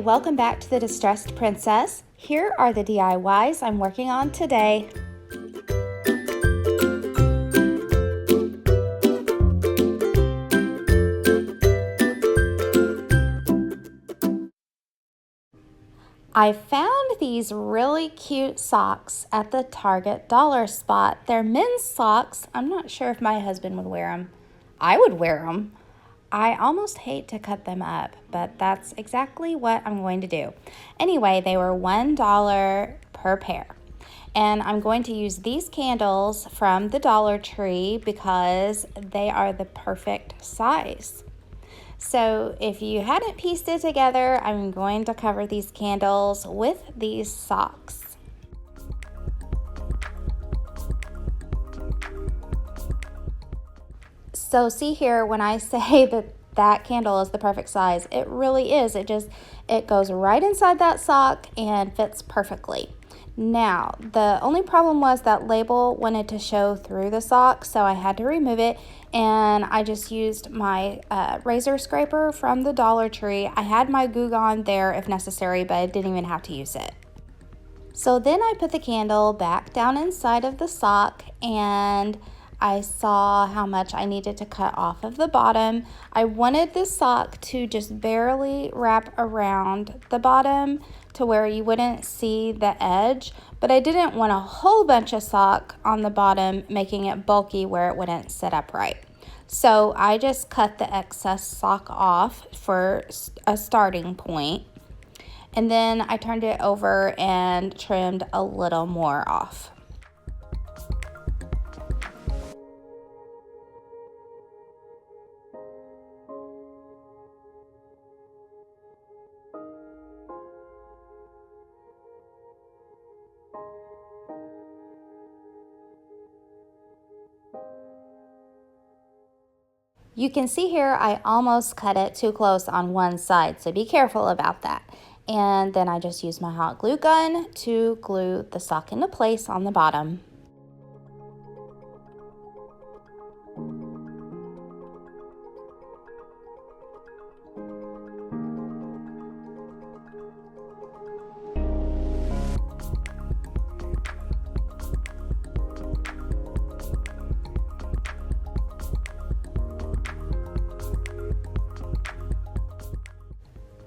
welcome back to the Distressed Princess. Here are the DIYs I'm working on today. I found these really cute socks at the Target dollar spot. They're men's socks. I'm not sure if my husband would wear them. I would wear them. I almost hate to cut them up, but that's exactly what I'm going to do. Anyway, they were $1 per pair. And I'm going to use these candles from the Dollar Tree because they are the perfect size. So if you hadn't pieced it together, I'm going to cover these candles with these socks. So see here, when I say that candle is the perfect size, it really is. It goes right inside that sock and fits perfectly. Now, the only problem was that label wanted to show through the sock, so I had to remove it, and I just used my razor scraper from the Dollar Tree. I had my Goo Gone there if necessary, but I didn't even have to use it. So then I put the candle back down inside of the sock, and I saw how much I needed to cut off of the bottom. I wanted this sock to just barely wrap around the bottom to where you wouldn't see the edge, but I didn't want a whole bunch of sock on the bottom, making it bulky where it wouldn't sit upright. So I just cut the excess sock off for a starting point, and then I turned it over and trimmed a little more off. You can see here I almost cut it too close on one side, so be careful about that. And then I just used my hot glue gun to glue the sock into place on the bottom.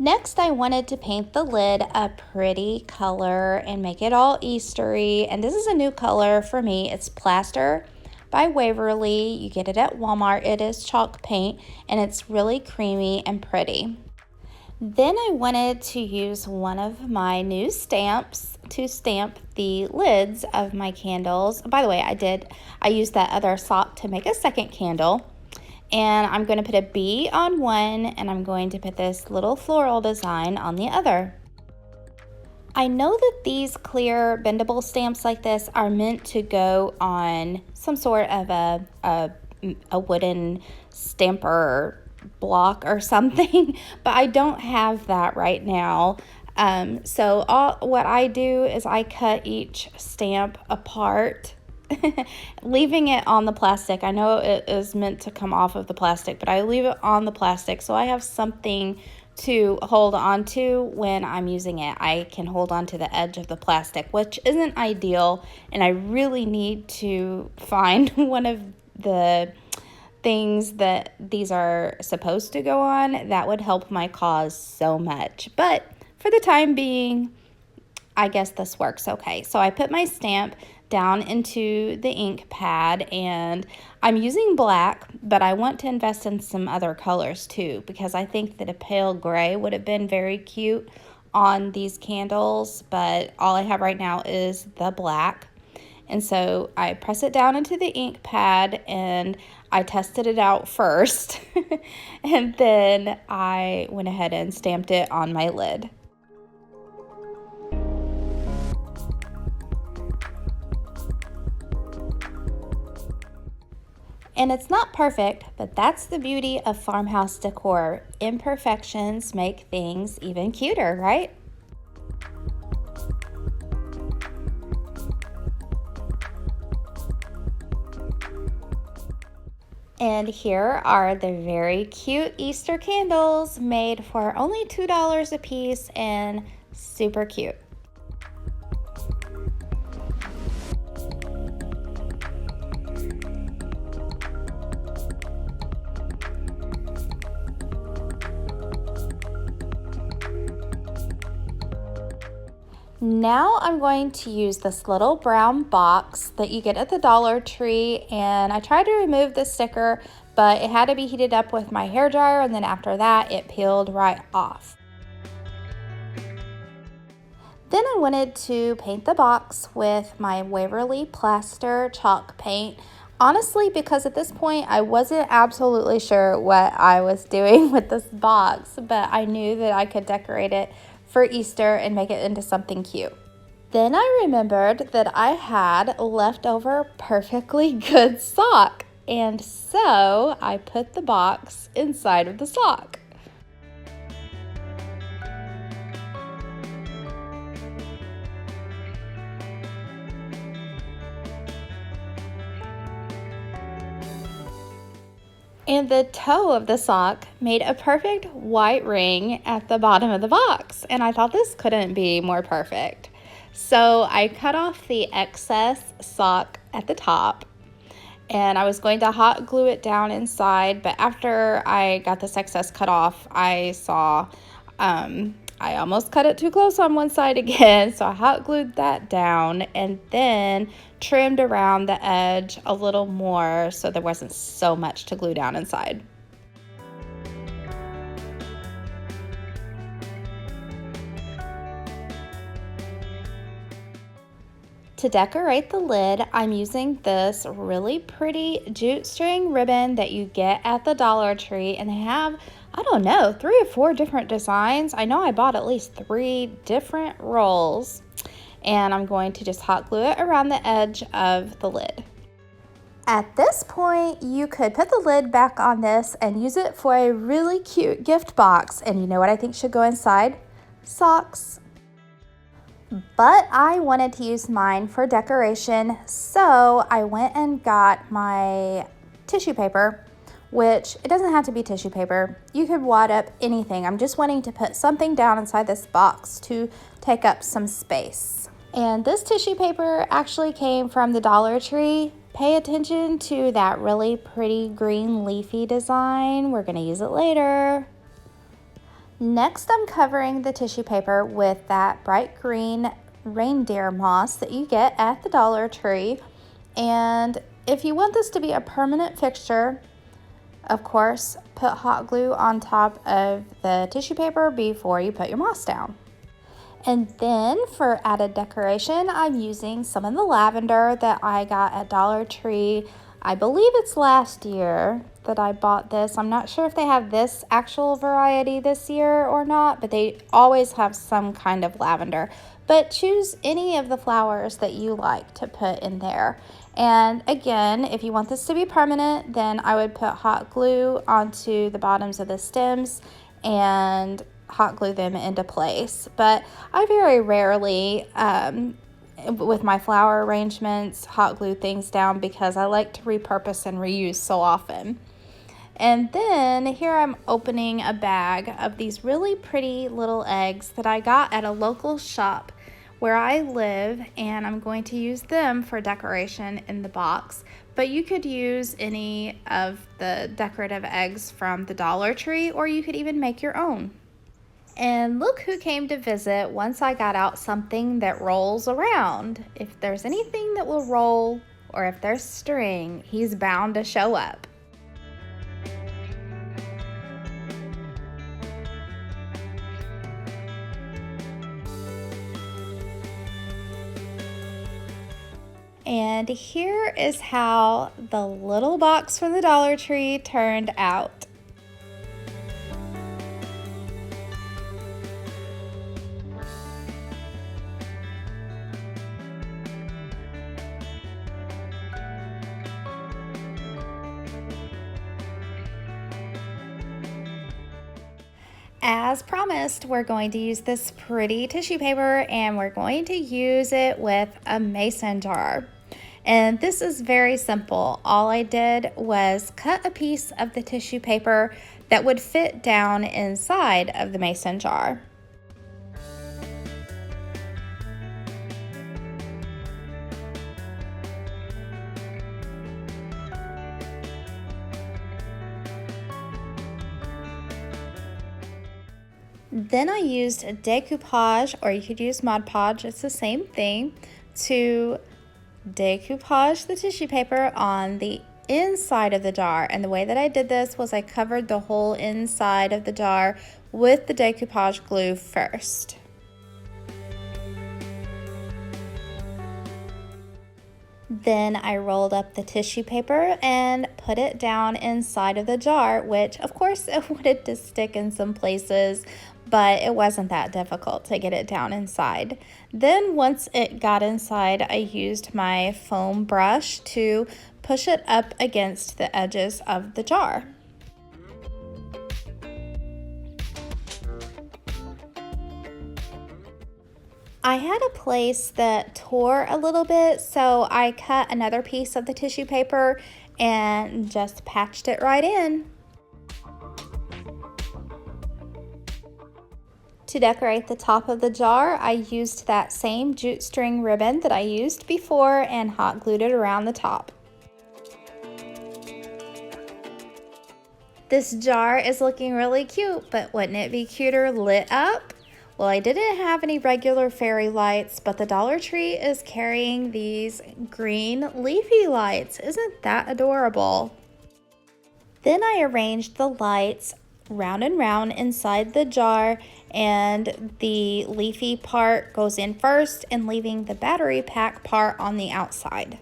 Next, I wanted to paint the lid a pretty color and make it all Eastery. And this is a new color for me. It's Plaster by Waverly. You get it at Walmart. It is chalk paint, and it's really creamy and pretty. Then I wanted to use one of my new stamps to stamp the lids of my candles. By the way, I used that other sock to make a second candle. And I'm going to put a bee on one, and I'm going to put this little floral design on the other. I know that these clear bendable stamps like this are meant to go on some sort of a wooden stamper block or something, but I don't have that right now. So what I do is I cut each stamp apart, leaving it on the plastic. I know it is meant to come off of the plastic, but I leave it on the plastic so I have something to hold on to when I'm using it. I can hold on to the edge of the plastic, which isn't ideal, and I really need to find one of the things that these are supposed to go on. That would help my cause so much, but for the time being, I guess this works okay. So I put my stamp down into the ink pad, and I'm using black, but I want to invest in some other colors too, because I think that a pale gray would have been very cute on these candles, but all I have right now is the black. And so I press it down into the ink pad, and I tested it out first, and then I went ahead and stamped it on my lid. And it's not perfect, but that's the beauty of farmhouse decor. Imperfections make things even cuter, right? And here are the very cute Easter candles made for only $2 a piece and super cute. Now I'm going to use this little brown box that you get at the Dollar Tree, and I tried to remove the sticker, but it had to be heated up with my hairdryer, and then after that it peeled right off. Then I wanted to paint the box with my Waverly Plaster chalk paint. Honestly, because at this point I wasn't absolutely sure what I was doing with this box, but I knew that I could decorate it for Easter and make it into something cute. Then I remembered that I had leftover perfectly good sock, and so I put the box inside of the sock. And the toe of the sock made a perfect white ring at the bottom of the box. And I thought this couldn't be more perfect. So I cut off the excess sock at the top, and I was going to hot glue it down inside. But after I got this excess cut off, I saw I almost cut it too close on one side again, so I hot glued that down and then trimmed around the edge a little more so there wasn't so much to glue down inside. To decorate the lid, I'm using this really pretty jute string ribbon that you get at the Dollar Tree, and they have, I don't know, 3 or 4 different designs. I know I bought at least 3 different rolls, and I'm going to just hot glue it around the edge of the lid. At this point, you could put the lid back on this and use it for a really cute gift box. And you know what I think should go inside? Socks. But I wanted to use mine for decoration, so I went and got my tissue paper, which it doesn't have to be tissue paper. You could wad up anything. I'm just wanting to put something down inside this box to take up some space. And this tissue paper actually came from the Dollar Tree. Pay attention to that really pretty green leafy design. We're gonna use it later. Next, I'm covering the tissue paper with that bright green reindeer moss that you get at the Dollar Tree. And if you want this to be a permanent fixture, of course, put hot glue on top of the tissue paper before you put your moss down. And then for added decoration, I'm using some of the lavender that I got at Dollar Tree. I believe it's last year that I bought this. I'm not sure if they have this actual variety this year or not, but they always have some kind of lavender. But choose any of the flowers that you like to put in there. And again, if you want this to be permanent, then I would put hot glue onto the bottoms of the stems and hot glue them into place. But I very rarely with my flower arrangements hot glue things down because I like to repurpose and reuse so often. And then here I'm opening a bag of these really pretty little eggs that I got at a local shop where I live, and I'm going to use them for decoration in the box. But you could use any of the decorative eggs from the Dollar Tree, or you could even make your own. And look who came to visit once I got out something that rolls around. If there's anything that will roll, or if there's string, he's bound to show up. And here is how the little box from the Dollar Tree turned out. As promised, we're going to use this pretty tissue paper and we're going to use it with a mason jar. And this is very simple. All I did was cut a piece of the tissue paper that would fit down inside of the mason jar. Then I used a decoupage, or you could use Mod Podge, it's the same thing, to decoupage the tissue paper on the inside of the jar. And the way that I did this was I covered the whole inside of the jar with the decoupage glue first. Then I rolled up the tissue paper and put it down inside of the jar, which of course it wanted to stick in some places, but it wasn't that difficult to get it down inside. Then once it got inside, I used my foam brush to push it up against the edges of the jar. I had a place that tore a little bit, so I cut another piece of the tissue paper and just patched it right in. To decorate the top of the jar, I used that same jute string ribbon that I used before and hot glued it around the top. This jar is looking really cute, but wouldn't it be cuter lit up? Well, I didn't have any regular fairy lights, but the Dollar Tree is carrying these green leafy lights. Isn't that adorable? Then I arranged the lights round and round inside the jar, and the leafy part goes in first and leaving the battery pack part on the outside.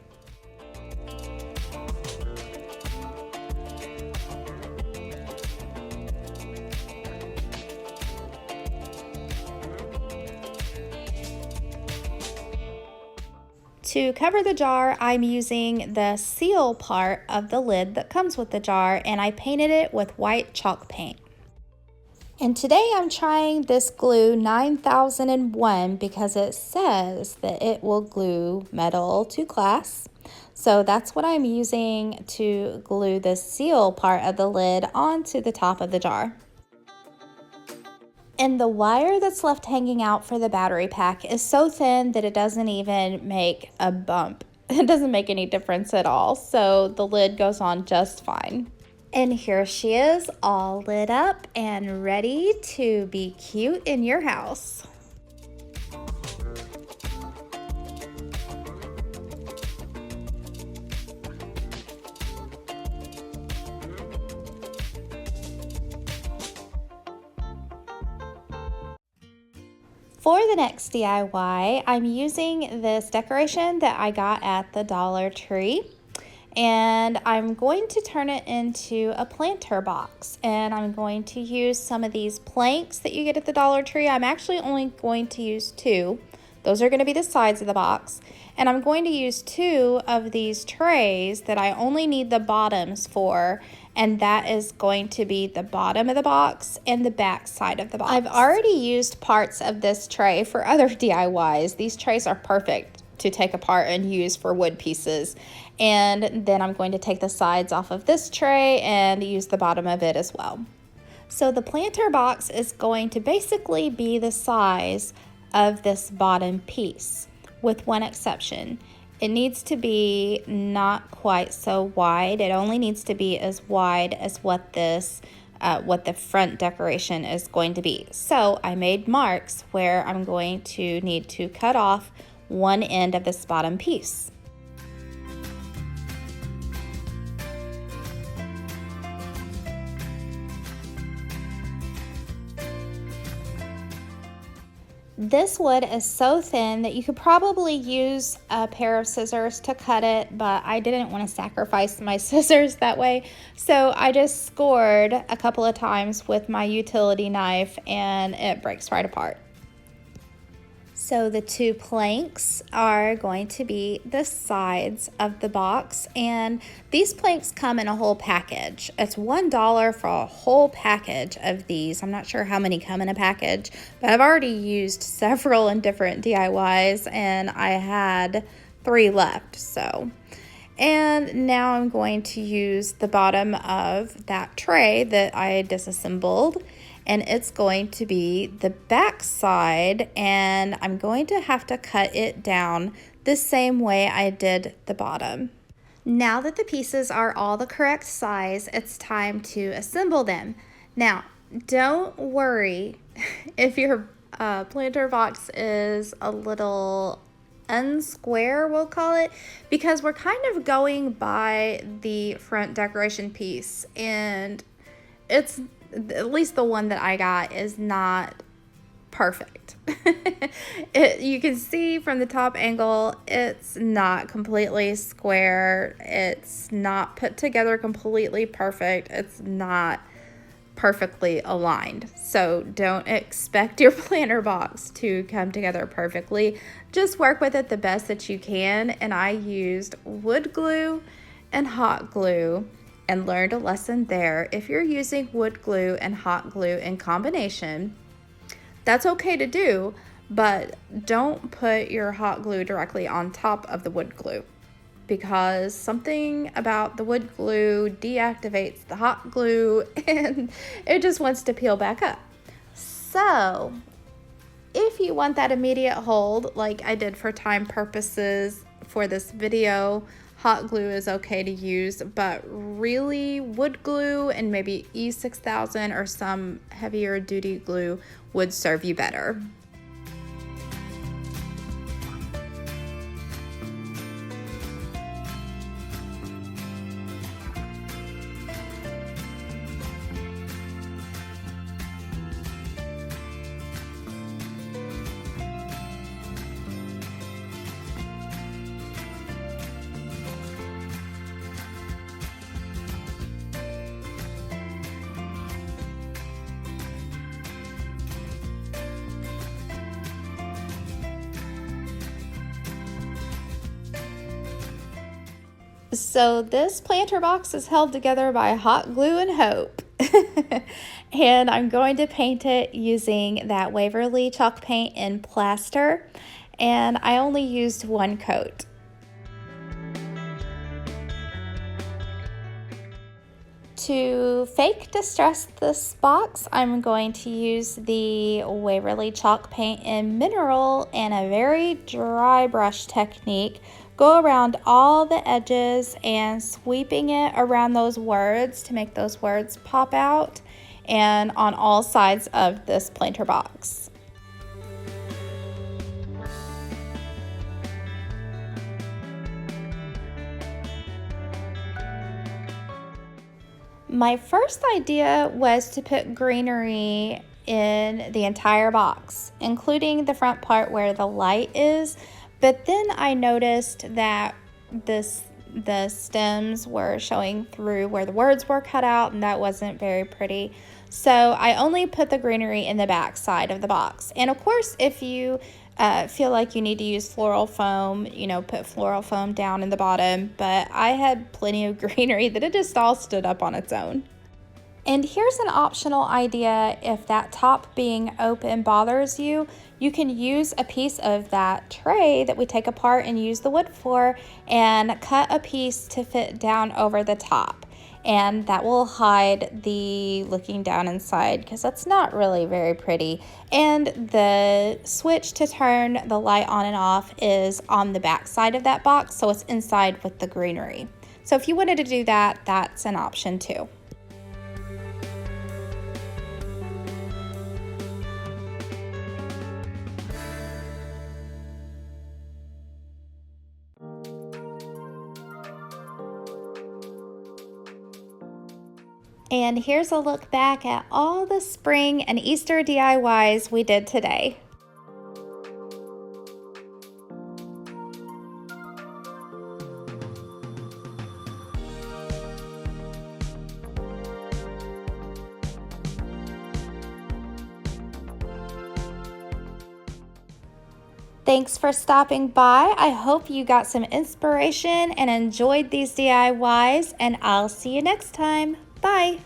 To cover the jar, I'm using the seal part of the lid that comes with the jar, and I painted it with white chalk paint. And today I'm trying this glue 9001 because it says that it will glue metal to glass. So that's what I'm using to glue the seal part of the lid onto the top of the jar. And the wire that's left hanging out for the battery pack is so thin that it doesn't even make a bump. It doesn't make any difference at all, so the lid goes on just fine. And here she is, all lit up and ready to be cute in your house. For the next DIY, I'm using this decoration that I got at the Dollar Tree, and I'm going to turn it into a planter box, and I'm going to use some of these planks that you get at the Dollar Tree. I'm actually only going to use two. Those are going to be the sides of the box, and I'm going to use two of these trays that I only need the bottoms for, and that is going to be the bottom of the box and the back side of the box. I've already used parts of this tray for other DIYs. These trays are perfect to take apart and use for wood pieces. And then I'm going to take the sides off of this tray and use the bottom of it as well. So the planter box is going to basically be the size of this bottom piece, with one exception. It needs to be not quite so wide. It only needs to be as wide as what the front decoration is going to be. So I made marks where I'm going to need to cut off one end of this bottom piece. This wood is so thin that you could probably use a pair of scissors to cut it, but I didn't want to sacrifice my scissors that way. So I just scored a couple of times with my utility knife and it breaks right apart. So the two planks are going to be the sides of the box, and these planks come in a whole package. It's $1 for a whole package of these. I'm not sure how many come in a package, but I've already used several in different DIYs, and I had 3 left. And now I'm going to use the bottom of that tray that I disassembled, and it's going to be the back side, and I'm going to have to cut it down the same way I did the bottom. Now that the pieces are all the correct size, it's time to assemble them. Now, don't worry if your planter box is a little unsquare, we'll call it, because we're kind of going by the front decoration piece, and it's, at least the one that I got, is not perfect. You can see from the top angle, it's not completely square. It's not put together completely perfect. It's not perfectly aligned. So don't expect your planter box to come together perfectly. Just work with it the best that you can. And I used wood glue and hot glue and learned a lesson there. If you're using wood glue and hot glue in combination, that's okay to do, but don't put your hot glue directly on top of the wood glue, because something about the wood glue deactivates the hot glue and it just wants to peel back up. So if you want that immediate hold, like I did for time purposes for this video, hot glue is okay to use, but really wood glue and maybe E6000 or some heavier duty glue would serve you better. So this planter box is held together by hot glue and hope. And I'm going to paint it using that Waverly chalk paint in plaster, and I only used 1 coat. To fake distress this box, I'm going to use the Waverly chalk paint in mineral and a very dry brush technique. Go around all the edges and sweeping it around those words to make those words pop out, and on all sides of this planter box. My first idea was to put greenery in the entire box, including the front part where the light is, but then I noticed that the stems were showing through where the words were cut out, and that wasn't very pretty. So I only put the greenery in the back side of the box. And of course, if you feel like you need to use floral foam, put floral foam down in the bottom, but I had plenty of greenery that it just all stood up on its own. And here's an optional idea: if that top being open bothers you, you can use a piece of that tray that we take apart and use the wood for and cut a piece to fit down over the top. And that will hide the looking down inside, because that's not really very pretty. And the switch to turn the light on and off is on the back side of that box, so it's inside with the greenery. So if you wanted to do that, that's an option too. And here's a look back at all the spring and Easter DIYs we did today. Thanks for stopping by. I hope you got some inspiration and enjoyed these DIYs, and I'll see you next time. Bye.